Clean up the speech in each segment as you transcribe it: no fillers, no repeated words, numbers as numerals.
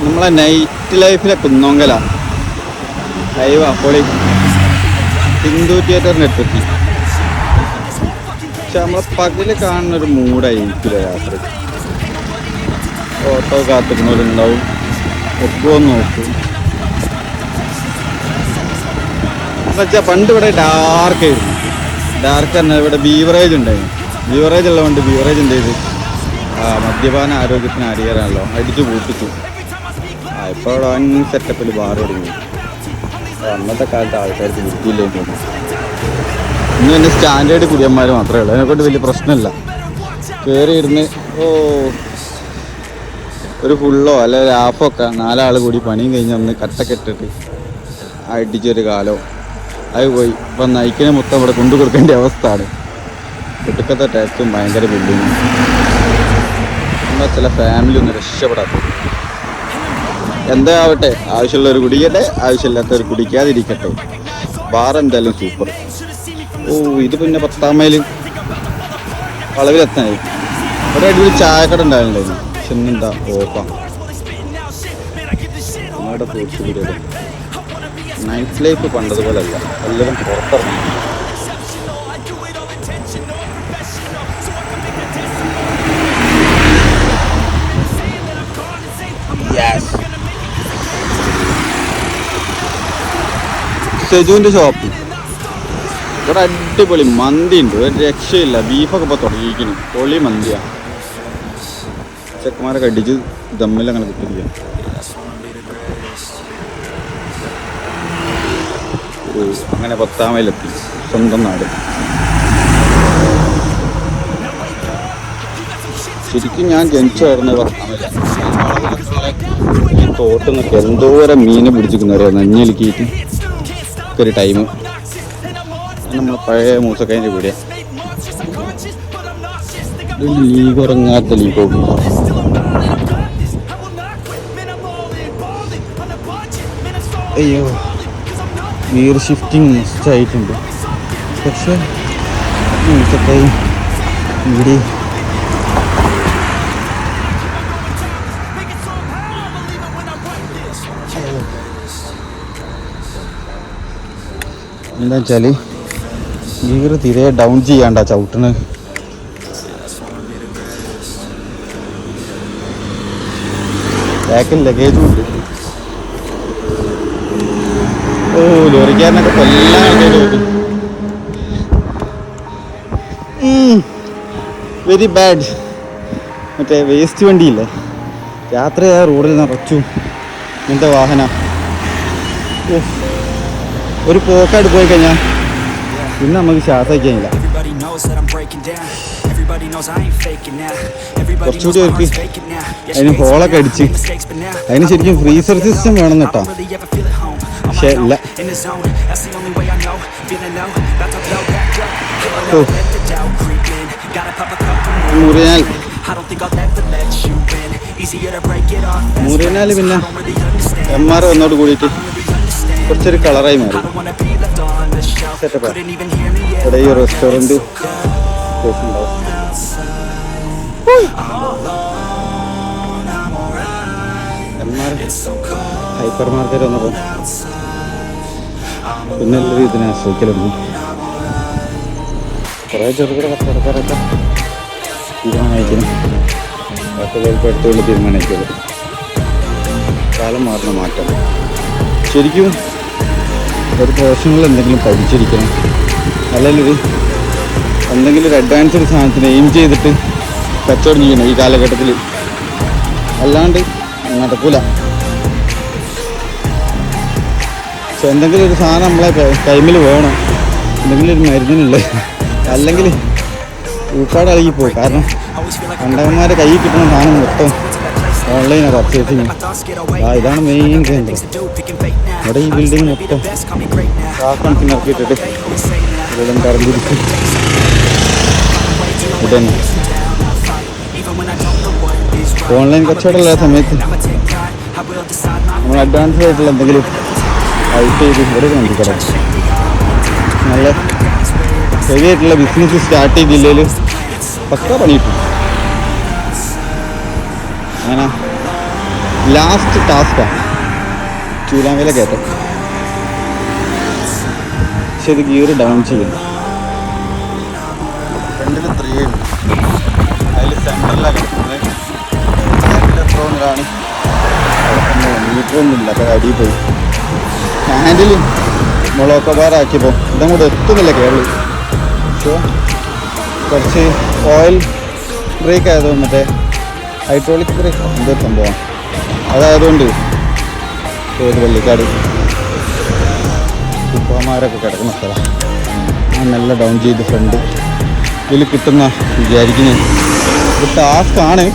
നമ്മളെ നൈറ്റ് ലൈഫിലെ കുന്നോങ്കല ലൈവ് അപ്പോളി ഹിന്ദു തിയേറ്ററിൻ്റെ അടുത്തെത്തി. പക്ഷെ നമ്മളെ പകല് കാണുന്നൊരു മൂടായിരിക്കില്ല രാത്രി. ഓട്ടോ കാത്തിരുന്നവരുണ്ടാവും, ഒക്കുമെന്ന് നോക്കും. എന്നുവെച്ചാൽ പണ്ട് ഇവിടെ ഡാർക്കായിരുന്നു. ഡാർക്ക് തന്നെ ഇവിടെ ബീവറേജ് ഉണ്ടായിരുന്നു. ബീവറേജ് ഉള്ളതുകൊണ്ട് ബീവറേജ് എന്ത് ചെയ്ത് മദ്യപാന ആരോഗ്യത്തിന് അടിയറാണല്ലോ, അടിച്ചു പൂട്ടിച്ചു. ഇപ്പോൾ ഇവിടെ വൻ സെറ്റപ്പിൽ ബാർ തുടങ്ങി. അന്നത്തെ കാലത്ത് ആൾക്കാർക്ക് വൃത്തിയില്ലേന്ന് തോന്നുന്നു. ഇന്ന് തന്നെ സ്റ്റാൻഡേർഡ് കുടിയന്മാർ മാത്രമേ ഉള്ളൂ. അതിനെക്കൊണ്ട് വലിയ പ്രശ്നമില്ല. കയറി ഇരുന്ന് ഒരു ഫുള്ളോ അല്ലെ ഒരു ഹാഫൊക്കെ 4 ആൾ കൂടി പണിയും കഴിഞ്ഞ് ഒന്ന് കട്ടക്കെട്ടിട്ട് അടിച്ചൊരു കാലോ അത് പോയി. ഇപ്പം നയിക്കിനെ മൊത്തം ഇവിടെ കൊണ്ടു കൊടുക്കേണ്ട അവസ്ഥയാണ്. ഒട്ടുക്കത്തെ ടേസ്റ്റും ഭയങ്കര ബിൽഡിങ്ങും. എന്നാൽ ചില ഫാമിലി ഒന്നും രക്ഷപ്പെടാത്തത്. എന്താ ആവട്ടെ, ആവശ്യമുള്ളവർ കുടിക്കട്ടെ, ആവശ്യമില്ലാത്തവർ കുടിക്കാതിരിക്കട്ടെ. ബാർ എന്തായാലും സൂപ്പർ. ഇത് പിന്നെ 10-ാം മൈൽ വളവിലെത്താനായി. ഒരു അടിപൊളി ചായക്കട ഉണ്ടായിട്ടുണ്ടായിരുന്നു. പക്ഷെ ഇന്നെന്താ ഓപ്പാ. നമ്മുടെ ഫ്രൂട്ട്സ് കൂടിയത് നൈറ്റ് ലൈഫ് പണ്ടതുപോലെ അല്ല. എല്ലാവരും പുറത്തിറങ്ങി. സെജുവിൻ്റെ ഷോപ്പ് ഇവിടെ അടിപൊളി മന്തി ഉണ്ട്. ഒരു രക്ഷയില്ല. ബീഫൊക്കെ ഇപ്പോൾ തുടങ്ങിയിരിക്കുന്നു. പൊളി മന്തിയാണ്. ചെക്കന്മാരൊക്കെ അടിച്ച് ദമ്മിൽ അങ്ങനെ കിട്ടില്ല. അങ്ങനെ 10-ാം മൈലെത്തി. സ്വന്തം നാട്. ശരിക്കും ഞാൻ ജനിച്ചു വളർന്ന 10-ാം മൈലാണ്. ഈ തോട്ടിൽ നിന്നൊക്കെ എന്തോരം മീനെ പിടിച്ചിരിക്കുന്നവരെ നഞ്ഞലിക്കിയിട്ട് ഒരു ടൈം. നമ്മളെ പഴയ മൂസക്കൈൻ്റെ കൂടെ ലീഗ് ഉറങ്ങാത്ത ലീഗ്. അയ്യോ, ഗിയർ ഷിഫ്റ്റിംഗ് മസ്റ്റായിട്ടുണ്ട്. പക്ഷെ മൂസക്കൈ ഇവിടെ എന്താ വെച്ചാൽ ഗിയർ തീരെ ഡൗൺ ചെയ്യാണ്ട ചവിട്ടണ്. ബാക്കിൽ ലഗേജും ഉണ്ട്. ലോറിക്കാരനൊക്കെ കൊല്ലാൻ വെരി ബാഡ്. മറ്റേ വേസ്റ്റ് വണ്ടിയില്ലേ, രാത്രി ആ റോഡിൽ നിറച്ചു ഇങ്ങനത്തെ വാഹന. ഒരു പോക്കായിട്ട് പോയി കഴിഞ്ഞാൽ പിന്നെ നമുക്ക് ശ്വാസിക്കാനില്ല. കുറച്ചുകൂടി അവർക്ക് അതിന് ഹോളൊക്കെ അടിച്ച് അതിന് ശരിക്കും ഫ്രീസർ സിസ്റ്റം വേണം കേട്ടോ. പക്ഷെ ഇല്ല. മുറിയനാൽ പിന്നെ MR വന്നോട് കൂടിയിട്ട് കുറച്ചൊരു കളറായി മാറി. സെറ്റപ്പാ. ഇവിടെ ഈ റെസ്റ്റോറൻറ്റ് ഉണ്ടാവും. MR ഹൈപ്പർ മാർക്കറ്റ് വന്നപ്പോൾ പിന്നെ എല്ലാവരും ഇതിനെ ആശ്രയിക്കലുണ്ട്. കുറേ ചെറുകിട കച്ചവടക്കാരൊക്കെ തീരുമാനമായിരിക്കണം. ബാക്കിയുള്ളവർക്ക് അടുത്തുള്ള തീരുമാനമായിരിക്കും. കാലം മാറുന്ന മാറ്റം. ശരിക്കും ഒരു പ്രൊഫഷണൽ എന്തെങ്കിലും പഠിച്ചിരിക്കണം. അല്ലെങ്കിൽ എന്തെങ്കിലും ഒരു അഡ്വാൻസ്ഡ് സാധനത്തിന് എയിം ചെയ്തിട്ട് കച്ചവടം ചെയ്യണം ഈ കാലഘട്ടത്തിൽ. അല്ലാണ്ട് നടക്കൂല. പക്ഷെ എന്തെങ്കിലും ഒരു സാധനം നമ്മളെ കൈമിൽ വേണം, എന്തെങ്കിലും ഒരു മരുന്നിനുള്ളത്. അല്ലെങ്കിൽ ഊപ്പാട് ഇളകിപ്പോയി. കാരണം കണ്ടവന്മാരെ കയ്യിൽ കിട്ടുന്ന സാധനം മൊത്തം ഓൺലൈനാണ് പർച്ചേസിങ്. ഇതാണ് മെയിൻ കേന്ദ്രം. ഇവിടെ ഈ ബിൽഡിങ് മൊത്തം കണക്കിന് ഇറക്കിയിട്ടിട്ട് ഇവിടെ തരംതിരിച്ച് ഇതന്നെ. ഓൺലൈൻ കച്ചവടമുള്ള സമയത്ത് നമ്മൾ അഡ്വാൻസ്ഡ് ആയിട്ടുള്ള എന്തെങ്കിലും ഔട്ട് ചെയ്ത് ഇവിടെ കണ്ടിക്കണം. നല്ല ഹെവി ആയിട്ടുള്ള ബിസിനസ് സ്റ്റാർട്ട് ചെയ്തില്ലെങ്കിൽ പക്ക പണി കിട്ടും. അങ്ങനെ ലാസ്റ്റ് ടാസ്ക്കാണ് ചൂലാമേലെ കയറ്റം. പക്ഷെ ഇത് ഗിയർ ഡൗൺ ചെയ്യുന്നു. ഫ്രണ്ടിൽ 3 ഉണ്ട്, അതിൽ സെൻറ്ററിലാണ് കിടക്കുന്നത്. എത്രയാണ് മീറ്ററൊന്നുമില്ല, അപ്പോൾ അടിയിൽ പോയി. ഹാൻഡിൽ മുളക്കോബാറാക്കിയപ്പോൾ ഇതങ്ങോട്ട് എത്തുന്നില്ല കേരളം. പക്ഷേ കുറച്ച് ഓയിൽ ബ്രേക്ക് ആയതുകൊണ്ട്, മറ്റേ ഹൈഡ്രോളിക് ബ്രേക്ക് എന്തൊരു സംഭവമാണ്, അതായതുകൊണ്ട് ഏത് പള്ളിക്കാട് ഉപ്പമാരൊക്കെ കിടക്കുന്ന സ്ഥലം. ഞാൻ നല്ല ഡൗൺ ചെയ്ത് ഫ്രണ്ട് ഇതിൽ കിട്ടുന്ന വിചാരിക്കുന്നത് ഒരു ടാസ്ക്കാണ്.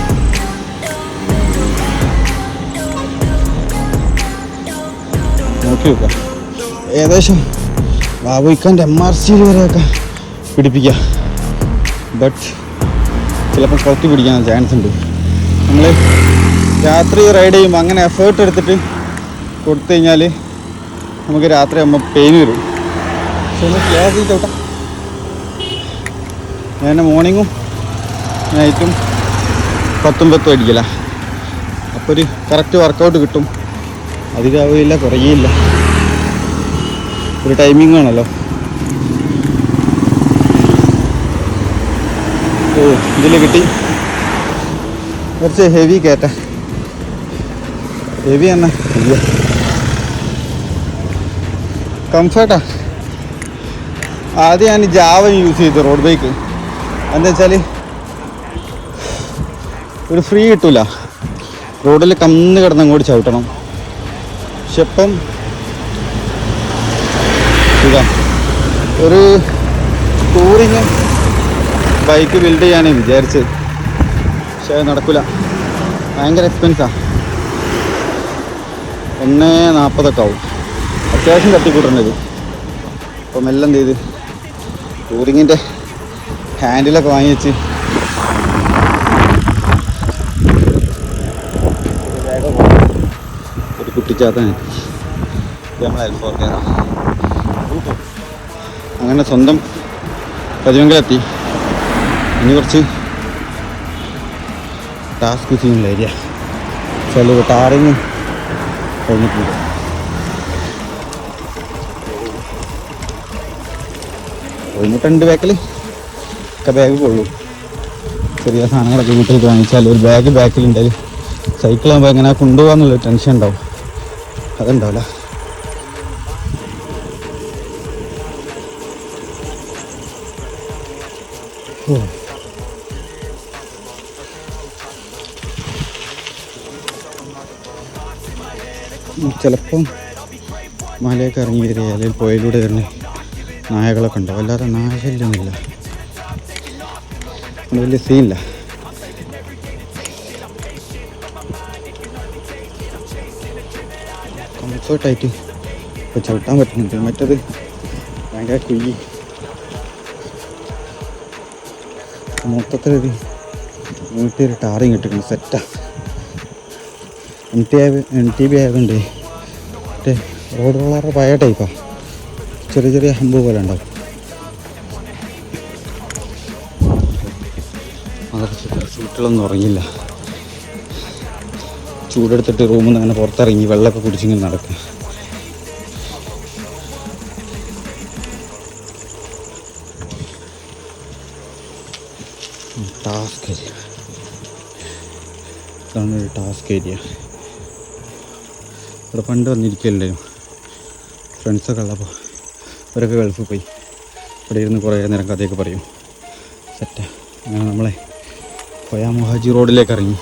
നോക്കി നോക്കാം, ഏകദേശം ബാബുയിക്കാൻ്റെ MRC വരെയൊക്കെ പിടിപ്പിക്കുക. ബട്ട് ചിലപ്പോൾ കുറച്ച് പിടിക്കാൻ ചാൻസ് ഉണ്ട്. നമ്മൾ രാത്രി റൈഡ് ചെയ്യുമ്പോൾ അങ്ങനെ എഫേർട്ട് എടുത്തിട്ട് കൊടുത്തു കഴിഞ്ഞാൽ നമുക്ക് രാത്രി ആകുമ്പോൾ പെയിൻ വരും. പക്ഷെ ഒന്ന് സ്ലോ ആക്കി ചവിട്ടാം. ഞാൻ മോർണിംഗും നൈറ്റും 10 അടിക്കില്ല. അപ്പോൾ ഒരു കറക്റ്റ് വർക്കൗട്ട് കിട്ടും. അധികമാവില്ല, കുറയില്ല. ഒരു ടൈമിംഗ് ആണല്ലോ. ഓ, ഇതിൽ കിട്ടി. കുറച്ച് ഹെവി കയറ്റ, ഹെവി തന്നെ കംഫർട്ടാ. ആദ്യം ഞാൻ ജാവ യൂസ് ചെയ്തു റോഡ് ബൈക്ക്. എന്താ വെച്ചാൽ ഒരു ഫ്രീ കിട്ടൂല, റോഡിൽ കന്ന് കിടന്ന് അങ്ങോട്ട് ചവിട്ടണം. പക്ഷെ ഇപ്പം ഇതാ ഒരു ടൂറിങ് ബൈക്ക് ബിൽഡ് ചെയ്യാനാണ് വിചാരിച്ചത്. പക്ഷെ അത് നടക്കില്ല, ഭയങ്കര എക്സ്പെൻസാണ്. 140 ആവും. അത്യാവശ്യം തട്ടിക്കൂട്ടുന്നത്. അപ്പം എല്ലാം എന്ത് ചെയ്ത് ടൂറിങ്ങിൻ്റെ ഹാൻഡിലൊക്കെ വാങ്ങി വെച്ച് ഒരു കുട്ടിച്ചാത്തന് നമ്മൾ എൽഫോർക്കേറ അങ്ങനെ സ്വന്തം പതിവെങ്കിലെത്തി. ഇനി കുറച്ച് ടാസ്ക് ചെയ്യുന്ന ഏരിയ ചില ടാറിങ് കഴിഞ്ഞിട്ടുണ്ട്. കഴിഞ്ഞിട്ടുണ്ട്. ബാക്കിൽ ഒക്കെ ബാഗ് കൊള്ളൂ. ചെറിയ സാധനങ്ങളൊക്കെ വീട്ടിൽ വാങ്ങിച്ചാൽ ഒരു ബാഗ് ബാക്കിലുണ്ടായാൽ സൈക്കിളാകുമ്പോൾ എങ്ങനെ കൊണ്ടുപോകാന്നുള്ളൊരു ടെൻഷൻ ഉണ്ടാവും. അതുണ്ടാവില്ല. ചിലപ്പം മലയൊക്കെ ഇറങ്ങി വരിക, അല്ലെങ്കിൽ പുഴയിലൂടെ വരുന്ന നായകളൊക്കെ ഉണ്ടാവും. അല്ലാതെ നായശല്യമൊന്നുമില്ല, വലിയ സീനില്ല. കംഫർട്ടായിട്ട് ഇപ്പോൾ ചവിട്ടാൻ പറ്റുന്നുണ്ട്. മറ്റത് ഭയങ്കര കുഴി. മൊത്തത്തിലൊരു വീട്ടിൽ ടാറിങ് ഇട്ടിട്ടുണ്ട്, സെറ്റാണ്. MTB ആയതുകൊണ്ട് മറ്റേ റോഡ് റോളറുടെ പഴയ ടൈപ്പാണ്. ചെറിയ ചെറിയ ഹമ്പ് പോലെ ഉണ്ടാവും. അതൊക്കെ സീറ്റുകളൊന്നും ഉറങ്ങില്ല. ചൂടെടുത്തിട്ട് റൂമിൽ നിന്ന് അങ്ങനെ പുറത്തിറങ്ങി വെള്ളമൊക്കെ കുടിച്ചിങ്ങനെ നടക്കും. ടാസ്ക് ഏരിയ, ഇതാണ് ഒരു ടാസ്ക് ഏരിയ. ഇവിടെ പണ്ട് വന്നിരിക്കലുണ്ടായിരുന്നു ഫ്രണ്ട്സൊക്കെ ഉള്ളപ്പോൾ. അവരൊക്കെ ഗൾഫിൽ പോയി. ഇവിടെ ഇരുന്ന് കുറേ നേരം കഥയൊക്കെ പറയും. സെറ്റാ. അങ്ങനെ നമ്മളെ കൊയാ മൊഹാജി റോഡിലേക്ക് ഇറങ്ങി.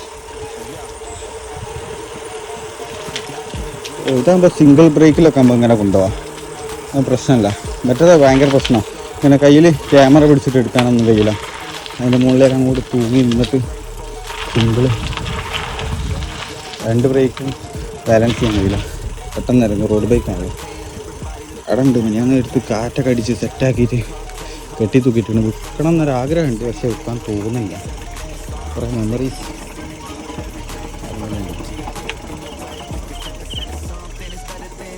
ഇതാകുമ്പോൾ സിംഗിൾ ബ്രേക്കിലൊക്കെ ആകുമ്പോൾ ഇങ്ങനെ കൊണ്ടുപോകാം, അത് പ്രശ്നമല്ല. മറ്റേത് ഭയങ്കര പ്രശ്നമാണ്. ഇങ്ങനെ കയ്യിൽ ക്യാമറ പിടിച്ചിട്ട് എടുക്കാനൊന്നും കഴിയില്ല. അതിൻ്റെ മുകളിലേക്ക് അങ്ങോട്ട് തൂങ്ങി നിന്നിട്ട് സിംഗിള് 2 ബ്രേക്കും ബാലൻസ് ചെയ്യാൻ കഴിയില്ല. പെട്ടെന്ന് ഇറങ്ങും. റോഡ് ബൈക്കാണല്ലോ. അവിടെ ഉണ്ട്, ഞാൻ എടുത്ത് കാറ്റൊക്കെ അടിച്ച് സെറ്റാക്കിയിട്ട് കെട്ടി തൂക്കിയിട്ടുണ്ട്. വിൽക്കണം എന്നൊരാഗ്രഹമുണ്ട്, പക്ഷെ വിൽക്കാൻ തോന്നുന്നില്ല. കുറേ മെമ്മറീസ് അതുപോലെയുണ്ട്.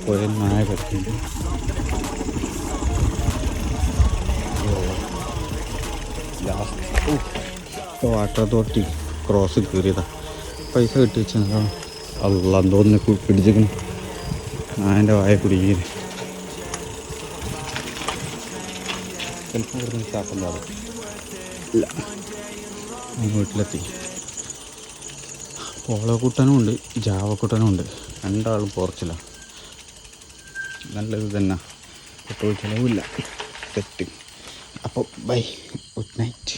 കുറേ നായ കിടക്കുന്നുണ്ട്. ലാസ്റ്റ് വാട്ടർ അതോറിറ്റി ക്രോസ് കയറിയതാണ്. പൈസ കെട്ടി വെച്ചാൽ അല്ല തോന്നുന്നു പിടിച്ചിരിക്കണം നായൻ്റെ വായ കുടിക്കുന്നു. ചിലപ്പോൾ ഇവിടുന്ന് ചാട്ടം പാടും. ഇല്ല, വീട്ടിലെത്തി. പോളക്കുട്ടനും ഉണ്ട്, ജാവക്കുട്ടനും ഉണ്ട്. രണ്ടാളും പോർച്ചിലാണ്. നല്ലത് തന്നെ, പെട്രോൾ ചിലവില്ല. സെറ്റ്. അപ്പോൾ ബൈ, ഗുഡ് നൈറ്റ്.